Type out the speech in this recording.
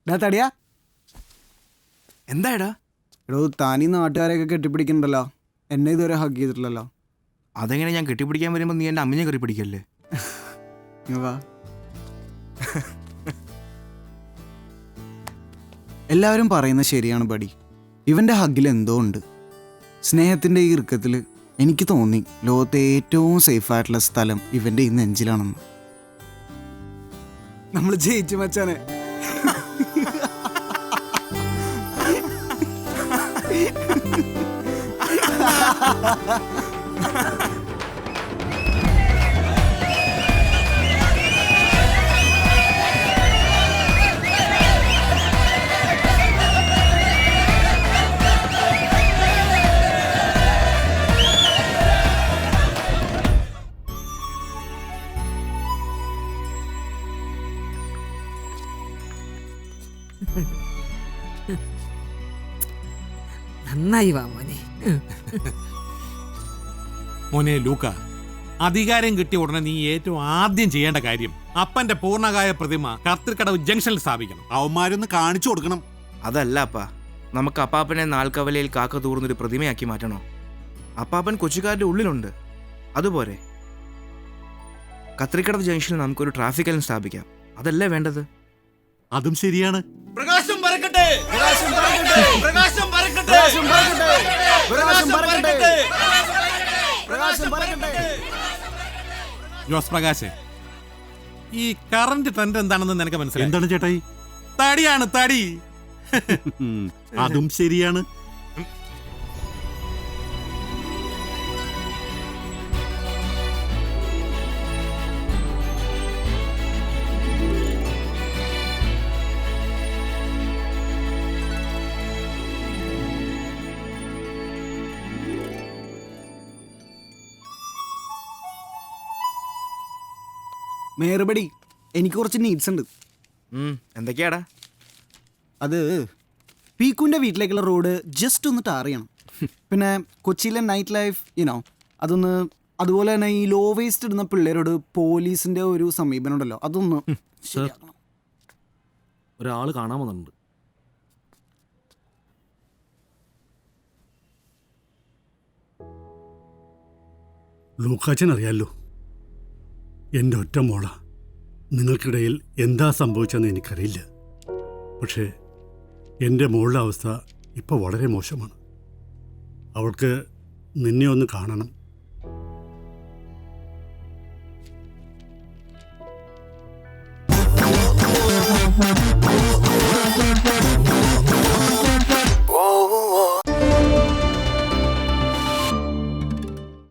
തടിയാ എന്തായടാ? എടോ താനീ നാട്ടുകാരെയൊക്കെ കെട്ടിപ്പിടിക്കണ്ടല്ലോ, എന്നെ ഇതുവരെ ഹഗ് ചെയ്തിട്ടില്ലല്ലോ. അതെങ്ങനെ ഞാൻ കെട്ടിപ്പിടിക്കാൻ വരുമ്പോൾ നീ എൻ്റെ അമ്മയെ കയറി പിടിക്കല്ലേ? വാ. എല്ലാവരും പറയുന്നത് ശരിയാണ് ബഡി. ഇവൻ്റെ ഹഗ്ഗിൽ എന്തോ ഉണ്ട്. സ്നേഹത്തിൻ്റെ ഈ ഇറുക്കത്തിൽ എനിക്ക് തോന്നി ലോകത്തെ ഏറ്റവും സേഫായിട്ടുള്ള സ്ഥലം ഇവൻ്റെ ഈ നെഞ്ചിലാണെന്ന്. നമ്മൾ ജയിച്ചു മച്ചാനെ. നന്നായി വാ മോനെ. മോനെ ലൂക്ക, അധികാരം കിട്ടിയ ഉടനെ നീ ഏറ്റവും ആദ്യം ചെയ്യേണ്ട കാര്യം അപ്പന്റെ പൂർണ്ണകായ പ്രതിമ കർത്തിക്കടവ് ജംഗ്ഷനിൽ സ്ഥാപിക്കണം. അവന്മാരൊന്ന് കാണിച്ചു കൊടുക്കണം. അതല്ല അപ്പാ, നമുക്ക് അപ്പാപ്പനെ നാൽക്കവലയിൽ കാക്ക തൂർന്നൊരു പ്രതിമയാക്കി മാറ്റണോ? അപ്പാപ്പൻ കൊച്ചിക്കാരുടെ ഉള്ളിലുണ്ട്, അതുപോലെ കത്രിക്കടവ് ജംഗ്ഷനിൽ നമുക്കൊരു ട്രാഫിക് ലൈൻ സ്ഥാപിക്കാം. അതല്ലേ വേണ്ടത്? അതും ശരിയാണ്. പ്രകാശം പരക്കട്ടെ, പ്രകാശം പരക്കട്ടെ, പ്രകാശം പരക്കട്ടെ, പ്രകാശം പരക്കട്ടെ, പ്രകാശം പരക്കട്ടെ. ജോസ് പ്രകാശ്, ഈ കറന്റ് ട്രെൻഡ് എന്താണെന്ന് നിനക്ക് മനസ്സിലായി? എന്താണ് ചേട്ടായി? തടിയാണ്, തടി. അതും ശരിയാണ്. മേറുപടി, എനിക്ക് കുറച്ച് നീഡ്സ് ഉണ്ട്. എന്തൊക്കെയാടാ? അത് പീക്കുവിൻ്റെ വീട്ടിലേക്കുള്ള റോഡ് ജസ്റ്റ് ഒന്ന് ടാർ ചെയ്യണം. പിന്നെ കൊച്ചിയിലെ നൈറ്റ് ലൈഫ് അതൊന്ന്, അതുപോലെ തന്നെ ഈ ലോ വേസ്റ്റ് ഇടുന്ന പിള്ളേരോട് പോലീസിൻ്റെ ഒരു സമീപനം ഉണ്ടല്ലോ, അതൊന്ന് ശരിയാക്കണം. ഒരാൾ കാണാൻ വന്നിട്ടുണ്ട്. ലൂക്കാച്ചൻ അറിയാലോ, എൻ്റെ ഒറ്റ മോള. നിങ്ങൾക്കിടയിൽ എന്താ സംഭവിച്ചതെന്ന് എനിക്കറിയില്ല. പക്ഷേ എൻ്റെ മോളുടെ അവസ്ഥ ഇപ്പോൾ വളരെ മോശമാണ്. അവൾക്ക് നിന്നെ ഒന്ന് കാണണം.